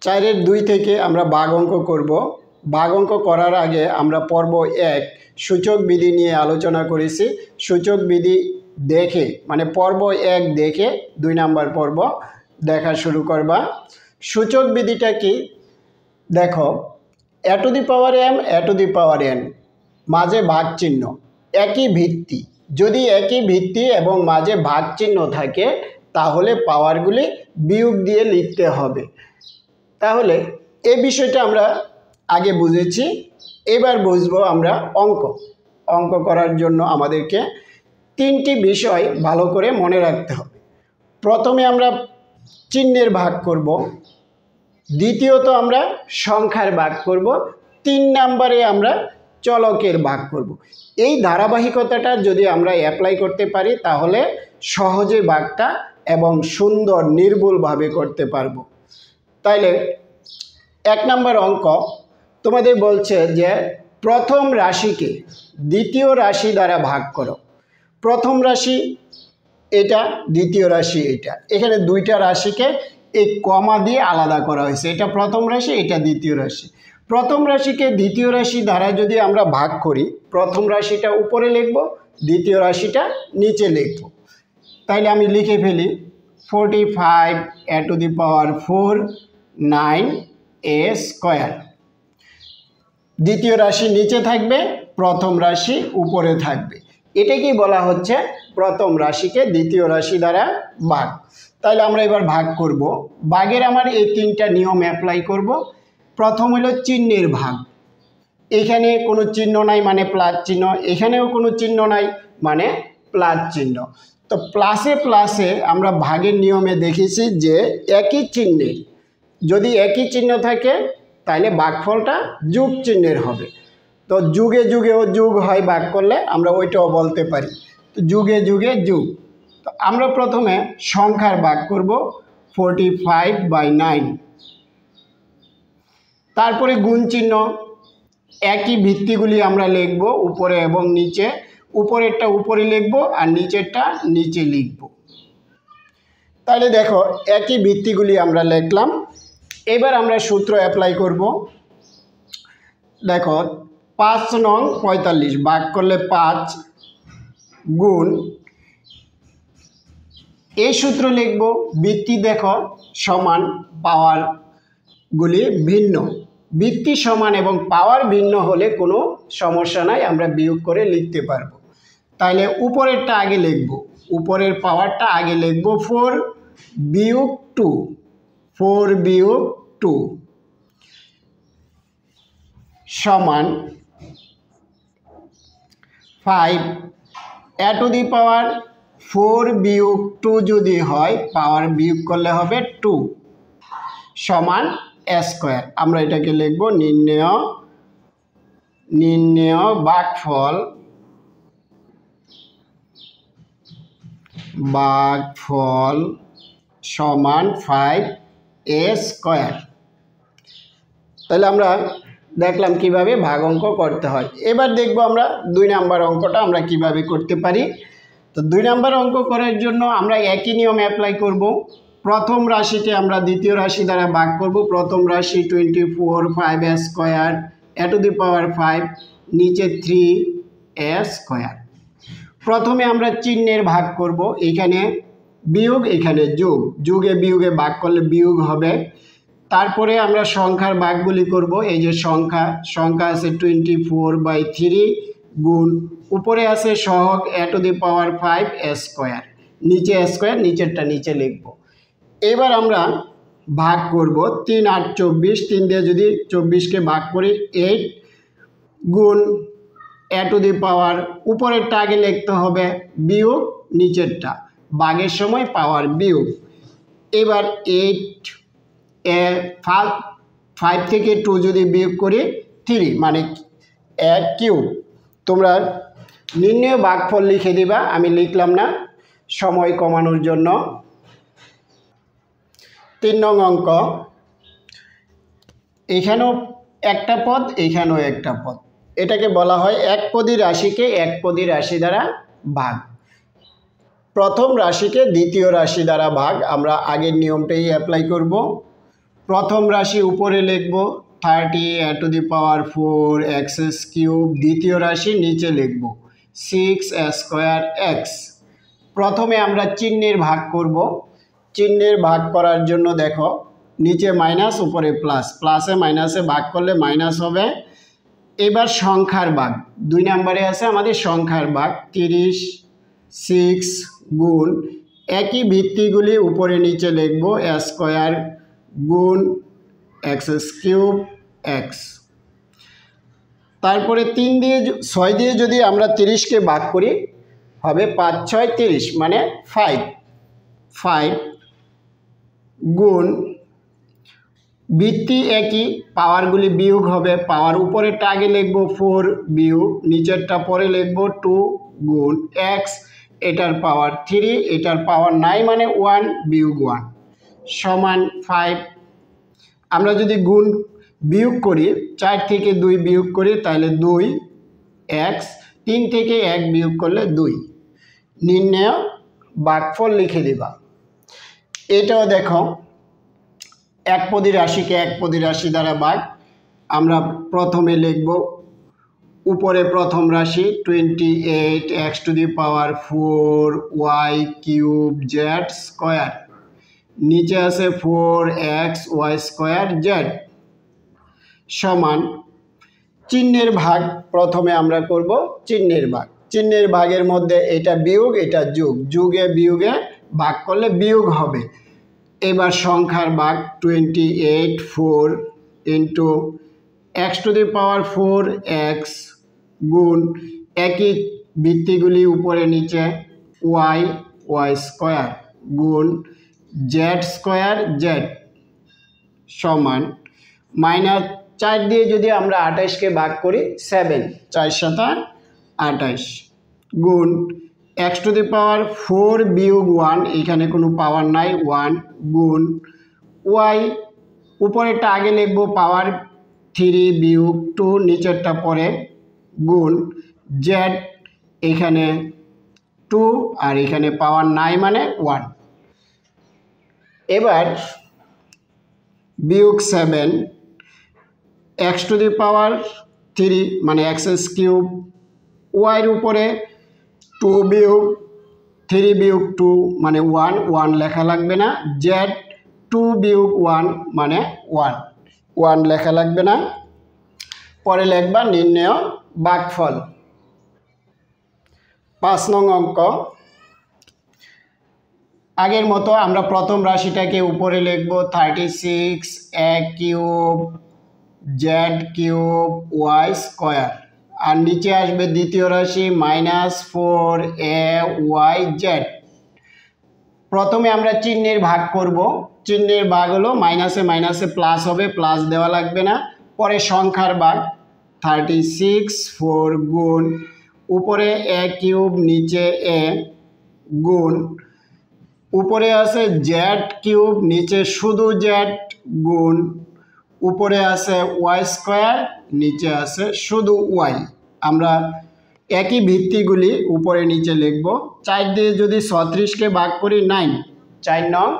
4-এর 2 থেকে আমরা ভাগ অঙ্ক করব। ভাগ অঙ্ক করার আগে আমরা পর্ব 1 সূচক বিধি নিয়ে আলোচনা করেছি। সূচক বিধি দেখে মানে পর্ব 1 দেখে 2 নাম্বার পর্ব দেখা শুরু করবা। সূচক বিধিটা কি দেখো, a to the power m a to the power n মাঝে ভাগ চিহ্ন, একই ভিত্তি। যদি একই ভিত্তি এবং মাঝে ভাগ চিহ্ন থাকে তাহলে পাওয়ারগুলি বিয়োগ দিয়ে লিখতে হবে। তাহলে এই বিষয়টা আমরা আগে বুঝেছি, এবার বুঝবো আমরা অঙ্ক করার জন্য আমাদেরকে 3টি বিষয় ভালো করে মনে রাখতে হবে। প্রথমে আমরা চিহ্নের ভাগ করব, দ্বিতীয়ত আমরা সংখ্যার ভাগ করব, 3 নম্বরে আমরা চলকের ভাগ করব। এই ধারাবাহিকতাটা যদি আমরা অ্যাপ্লাই করতে পারি তাহলে সহজে ভাগটা এবং সুন্দর নির্ভুলভাবে করতে পারবো। তাইলে 1 নম্বর অঙ্ক তোমাদের বলছে যে প্রথম রাশিকে দ্বিতীয় রাশি দ্বারা ভাগ করো। প্রথম রাশি এটা, দ্বিতীয় রাশি এটা। এখানে 2টা রাশিকে এই কমা দিয়ে আলাদা করা হয়েছে। এটা প্রথম রাশি, এটা দ্বিতীয় রাশি। প্রথম রাশিকে দ্বিতীয় রাশি দ্বারা যদি আমরা ভাগ করি, প্রথম রাশিটা উপরে লিখব, দ্বিতীয় রাশিটা নিচে লিখব। তাইলে আমি লিখে ফেলি 45 a to the power 4 9a square. দ্বিতীয় রাশি নিচে থাকবে, প্রথম রাশি উপরে থাকবে। এটাকেই বলা হচ্ছে প্রথম রাশিকে দ্বিতীয় রাশি দ্বারা ভাগ। তাহলে আমরা এবার ভাগ করব। ভাগের আমার এই 3টা নিয়ম অ্যাপ্লাই করব। প্রথম হলো চিহ্নের ভাগ। এখানে কোনো চিহ্ন নাই মানে প্লাস চিহ্ন, এখানেও কোনো চিহ্ন নাই মানে প্লাস চিহ্ন। তো প্লাসে প্লাসে আমরা ভাগের নিয়মে দেখেছি যে একই চিহ্নের যদি একই চিহ্ন থাকে তাহলে ভাগফলটা যোগ চিহ্নের হবে। তো যুগে যুগেও যোগ হয়, ভাগ করলে আমরা ওইটাও বলতে পারি। তো যুগে যুগে যোগ। তো আমরা প্রথমে সংখ্যার ভাগ করব 45/9। তারপরে গুণ চিহ্ন, একই ভিত্তিগুলি আমরা লিখব উপরে এবং নিচে। উপরেরটা উপরে লিখব আর নিচেরটা নিচে লিখব। তাহলে দেখো একই ভিত্তিগুলি আমরা লিখলাম। এবার আমরা সূত্র অ্যাপ্লাই করব। দেখো 5 নং 45 ভাগ করলে 5 গুণ, এই সূত্র লিখব। ভিত্তি দেখো সমান, পাওয়ারগুলি ভিন্ন। ভিত্তি সমান এবং পাওয়ার ভিন্ন হলে কোনো সমস্যা নাই, আমরা বিয়োগ করে লিখতে পারবো। তাহলে উপরেরটা আগে লিখব, উপরের পাওয়ারটা আগে লিখব 4 বিয়োগ 2, 4 বিয়োগ 2 সমান 5 a to the power 4 বিয়োগ 2 যদি হয় পাওয়ার বিয়োগ করলে হবে 2 সমান a স্কয়ার। আমরা এটাকে লিখব নির্ণেয় ভাগফল সমান 5a স্কয়ার। তাহলে আমরা দেখলাম কিভাবে ভাগ অঙ্ক করতে হয়। এবার দেখব আমরা 2 নাম্বার অঙ্কটা আমরা কিভাবে করতে পারি। তো 2 নাম্বার অঙ্ক করার জন্য আমরা একই নিয়ম অ্যাপ্লাই করব। প্রথম রাশিকে আমরা দ্বিতীয় রাশি দ্বারা ভাগ করব। প্রথম রাশি 24 5a square a to the power 5 নিচে 3a স্কয়ার। প্রথমে আমরা চিহ্নের ভাগ করব, এখানে বিয়োগ এখানে যোগ, যোগে বিয়োগে ভাগ করলে বিয়োগ হবে। তারপরে আমরা সংখ্যার ভাগগুলি করব। এই যে সংখ্যা আছে 24/3 গুণ, উপরে আছে সহগ a to the power 5 a square, নিচে a স্কয়ার, নিচেরটা নিচে লিখব। এবার আমরা ভাগ করব 3 8 24, 3 দিয়ে যদি 24কে ভাগ করি 8 গুণ a to the power, উপরেরটা আগে লিখতে হবে বিয়োগ নিচেরটা, ভাগের সময় পাওয়ার বিয়োগ। এবার 5 থেকে 2 যদি বিয়োগ করি 3 মানে 1 কিউব। তোমরা নির্ণয় ভাগফল লিখে দিবা, আমি লিখলাম না সময় কমানোর জন্য। 3 নং অঙ্ক, এখানেও একটা পদ, এখানেও একটা পদ। এটাকে বলা হয় একপদী রাশিকে একপদী রাশি দ্বারা ভাগ। প্রথম রাশিকে দ্বিতীয় রাশি দ্বারা ভাগ, আমরা আগের নিয়মটাই অ্যাপ্লাই করব। প্রথম রাশি উপরে লিখব 30 a to the power 4 x cube, দ্বিতীয় রাশি নিচে লিখব 6 a স্কয়ার x। প্রথমে আমরা চিহ্নের ভাগ করব। চিহ্নের ভাগ করার জন্য দেখো নিচে মাইনাস উপরে প্লাস, প্লাসে মাইনাসে ভাগ করলে মাইনাস হবে। এবার সংখ্যার ভাগ, 2 নম্বরে আছে আমাদের সংখ্যার ভাগ 30 6 গুণ একই ভিত্তিগুলি উপরে নিচে লিখব a স্কয়ার গুণ x কিউব x। তারপরে 6 দিয়ে যদি আমরা 30কে ভাগ করি হবে 5 6 30 মানে 5 গুণ ভিত্তি একই, পাওয়ারগুলি বিয়োগ হবে। পাওয়ার উপরেরটা আগে লিখব 4 বিয়োগ নিচেরটা পরে লিখব 2 গুণ x, এটার পাওয়ার 3 এটার পাওয়ার 9 মানে 1 বিয়োগ 1 সমান 5। আমরা যদি গুণ বিয়োগ করি 4 থেকে 2 বিয়োগ করি তাহলে 2 x, 3 থেকে 1 বিয়োগ করলে 2। নির্ণয় ভাগফল লিখে দিবা। এটাও দেখো একপদী রাশিকে একপদী রাশি দ্বারা ভাগ। আমরা প্রথমে লিখব উপরে প্রথম রাশি 28 x to the power 4 y cube z square, নিচে আছে 4x y স্কয়ার z সমান চিহ্নের ভাগ। প্রথমে আমরা করব চিহ্নের ভাগ। চিহ্নের ভাগের মধ্যে এটা বিয়োগ এটা যোগ, যোগে বিয়োগে ভাগ করলে বিয়োগ হবে। এবার সংখ্যার ভাগ 28 4 into x to the power 4 x গুণ একই ভিত্তিগুলি উপরে নিচে y y স্কয়ার গুণ z স্কয়ার z সমান মাইনাস 4 দিয়ে যদি আমরা 28কে ভাগ করি 7 4 7 28 গুণ x to the power 4 বিয়োগ 1, এখানে কোনো পাওয়ার নাই 1 গুণ y উপরেরটা আগে লিখব পাওয়ার 3 বিয়োগ 2 নিচেরটা পরে গুণ z, এখানে 2 আর এখানে পাওয়ার নাই মানে 1। এবার বিয়োগ 7 x to the power 3 মানে x কিউব, y এর উপরে 2 বিয়োগ 3 বিয়োগ 2 মানে 1 1 লেখা লাগবে না, z 2 বিয়োগ 1 মানে 1 1 লেখা লাগবে না। পরে লিখবা নির্ণয় ভাগফল। 5 নং অঙ্ক আগের মতো আমরা প্রথম রাশিটাকে উপরে লিখব 36 a cube z cube y square, আর নিচে আসবে দ্বিতীয় রাশি -4 a y z। প্রথমে আমরা চিহ্নের ভাগ করব। চিহ্নের ভাগ হলো মাইনাসে মাইনাসে প্লাস হবে, প্লাস দেওয়া লাগবে না। পরে সংখ্যার ভাগ 36 4 গুণ উপরে a কিউব নিচে a গুণ উপরে আছে z কিউব নিচে শুধু z গুণ উপরে আছে y স্কয়ার নিচে আছে শুধু y। আমরা একই ভিত্তিগুলি উপরে নিচে লিখব। 4 দিয়ে যদি 36কে ভাগ করি 9 4 9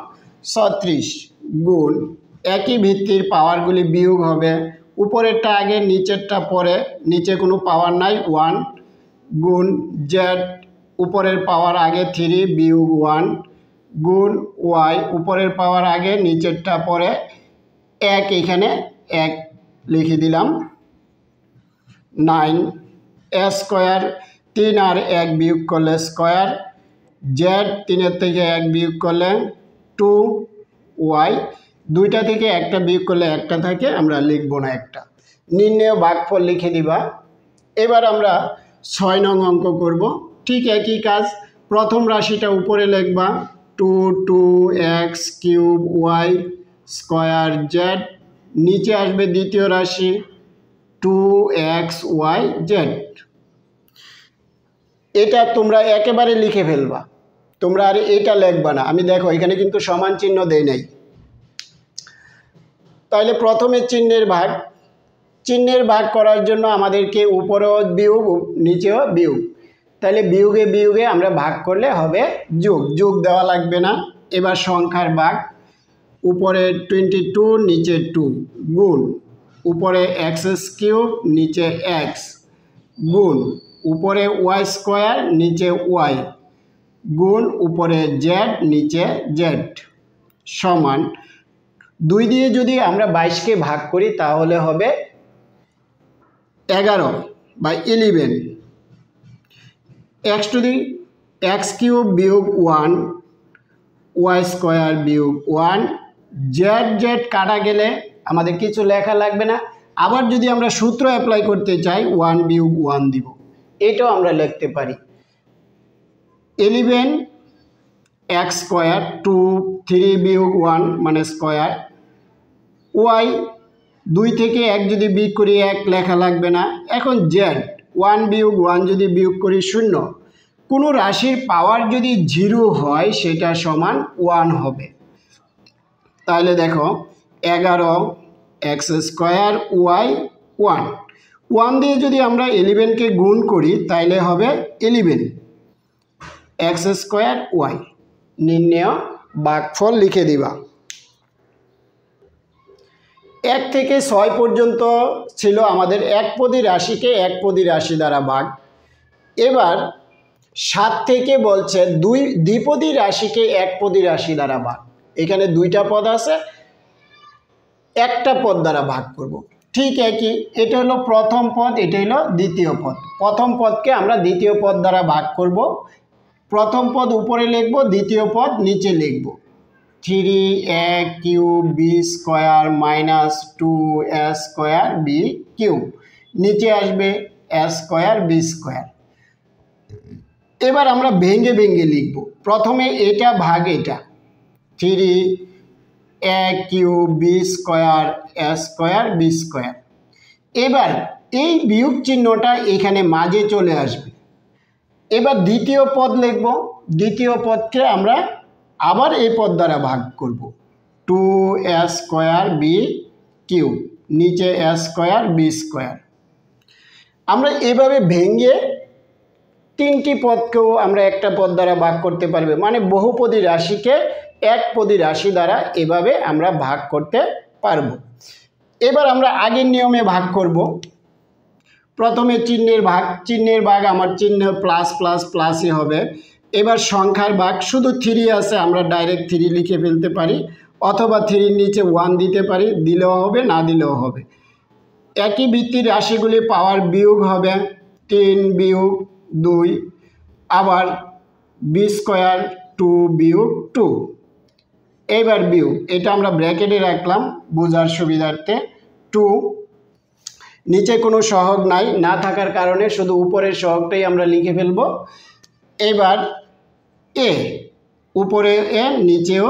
36 গুণ একই ভিত্তির পাওয়ারগুলি বিয়োগ হবে। উপরেরটা আগে নিচেরটা পরে, নিচে কোনো পাওয়ার নাই 1 গুণ z উপরের পাওয়ার আগে 3 বিয়োগ 1 গুণ y উপরের পাওয়ার আগে নিচেরটা পরে 1, এখানে 1 লিখে দিলাম 9 a স্কয়ার 3 আর 1 বিয়োগ করলে স্কয়ার z 3 থেকে 1 বিয়োগ করলে 2 y 2টা থেকে একটা বিয়োগ করলে একটা থাকে, আমরা লিখব না একটা। নির্ণয় ভাগফল লিখে দিবা। এবার আমরা 6 নং অঙ্ক করব। ঠিক একই কাজ, প্রথম রাশিটা উপরে লিখবা 2 2x cube y square z, নিচে আসবে দ্বিতীয় রাশি 2x y z। এটা তোমরা একেবারে লিখে ফেলবা, তোমরা আর এটা লিখবা না। আমি দেখো এখানে কিন্তু সমান চিহ্ন দেই নাই। তাহলে প্রথমে চিহ্নের ভাগ করার জন্য আমাদেরকে উপরেও বিয়োগ নিচেও বিয়োগ, তাহলে বিয়োগে বিয়োগে আমরা ভাগ করলে হবে যোগ, যোগ দেওয়া লাগবে না। এবার সংখ্যার ভাগ উপরে 22 নিচে 2 গুণ উপরে এক্স কিউব নিচে এক্স গুণ উপরে ওয়াই স্কোয়ার নিচে ওয়াই গুণ উপরে জেড নিচে জেড সমান 2 দিয়ে যদি আমরা 22কে ভাগ করি তাহলে হবে 11 বা 11 এক্স কিউব বিয়োগ 1 ওয়াই স্কোয়ার বিয়োগ 1 জেড জেড কাটা গেলে আমাদের কিছু লেখা লাগবে না। আবার যদি আমরা সূত্র অ্যাপ্লাই করতে চাই 1 বিয়োগ 1 দিব, এটাও আমরা লিখতে পারি 11 এক্স স্কোয়ার 2 3 বিয়োগ 1 মানে স্কোয়ার ওয়াই 2 থেকে 1 যদি বিয়োগ করি 1 লেখা লাগবে না। এখন জেড 1 বিয়োগ 1 যদি বিয়োগ করি 0, কোনো রাশির পাওয়ার যদি 0 হয় সেটা সমান 1 হবে। তাহলে দেখো 11 এক্স স্কোয়ার ওয়াই 1 দিয়ে যদি আমরা 11কে গুণ করি তাহলে হবে 11 এক্স স্কোয়ার ওয়াই। নির্ণেয় ভাগফল লিখে দিবা। 1 থেকে 6 পর্যন্ত ছিল আমাদের একপদী রাশিকে একপদী রাশি দ্বারা ভাগ। এবার 7 থেকে বলছে দ্বিপদী রাশিকে একপদী রাশি দ্বারা ভাগ। এখানে 2টা পদ আছে, একটা পদ দ্বারা ভাগ করব। ঠিক একই, এটা হলো প্রথম পদ, এটা হলো দ্বিতীয় পদ। প্রথম পদকে আমরা দ্বিতীয় পদ দ্বারা ভাগ করব। প্রথম পদ উপরে লিখব, দ্বিতীয় পদ নিচে লিখব। 3a cube b square minus 2a square b cube, নিচে আসবে a স্কোয়ার বি স্কোয়ার। এবার আমরা ভেঙে ভেঙে লিখব। প্রথমে এটা ভাগ এটা, 3a cube b square a square b square. এবার এই বিয়োগ চিহ্নটা এখানে মাঝে চলে আসবে। এবার দ্বিতীয় পদ লিখব, দ্বিতীয় পদকে আমরা আবার এই পদ দ্বারা ভাগ করব, 2a স্কোয়ার বি কিউব, নিচে a স্কোয়ার বি স্কোয়ার। আমরা এভাবে ভেঙে 3টি পদকেও আমরা একটা পদ দ্বারা ভাগ করতে পারবে, মানে বহুপদী রাশিকে একপদী রাশি দ্বারা এভাবে আমরা ভাগ করতে পারব। এবার আমরা আগের নিয়মে ভাগ করব। প্রথমে চিহ্নের ভাগ আমার চিহ্ন প্লাস প্লাস প্লাসই হবে। এবার সংখ্যার ভাগ, শুধু 3 আছে, আমরা ডাইরেক্ট 3 লিখে ফেলতে পারি, অথবা 3-র নিচে 1 দিতে পারি, দিলেও হবে না দিলেও হবে। একই ভিত্তির রাশিগুলি পাওয়ার বিয়োগ হবে 3 বিয়োগ 2, আবার বি স্কোয়ার 2 বিয়োগ 2। এবার বিয়োগ, এটা আমরা ব্র্যাকেটে রাখলাম বোঝার সুবিধার্থে। 2 নিচে কোনো সহগ নাই, না থাকার কারণে শুধু উপরের সহগটাই আমরা লিখে ফেলব। এবার এ, উপরে এ নিচেও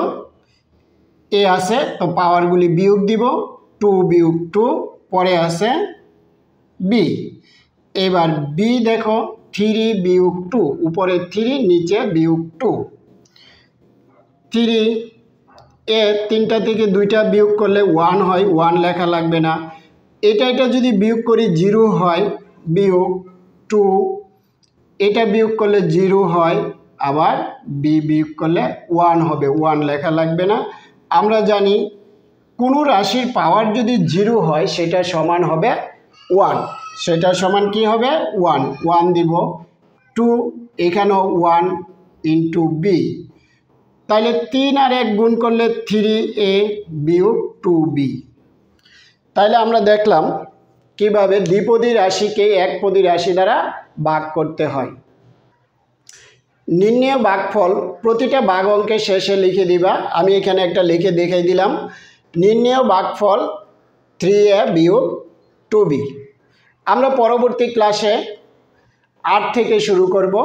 এ আছে, তো পাওয়ারগুলি বিয়োগ দিব, 2 বিয়োগ 2, পরে আছে বি। এবার বি দেখো 3 বিয়োগ 2, উপরে 3 নিচে বিয়োগ 2। 3 এ 3টা থেকে 2টা বিয়োগ করলে 1 হয়, 1 লেখা লাগবে না। এটা যদি বিয়োগ করি 0 হয়, বিয়োগ 2, এটা বিয়োগ করলে 0 হয়, আবার বি বিয়োগ করলে 1 হবে, 1 লেখা লাগবে না। আমরা জানি কোনো রাশির পাওয়ার যদি 0 হয় সেটা সমান হবে 1, সেটা সমান কি হবে 1 দিব। 2 এখানেও 1 ইন্টু বি, তাহলে 3 আর 1 গুণ করলে 3a বিয়োগ 2b। তাহলে আমরা দেখলাম কিভাবে দ্বিপদী রাশিকে একপদী রাশি দ্বারা ভাগ করতে হয়। নির্ণেয় ভাগফল প্রতিটা ভাগ অঙ্কের শেষে লিখে দিবা। আমি এখানে একটা লিখে দেখাই দিলাম, নির্ণেয় ভাগফল 3a বিয়োগ 2b। আমরা পরবর্তী ক্লাসে 8 থেকে শুরু করব।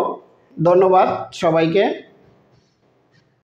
ধন্যবাদ সবাইকে।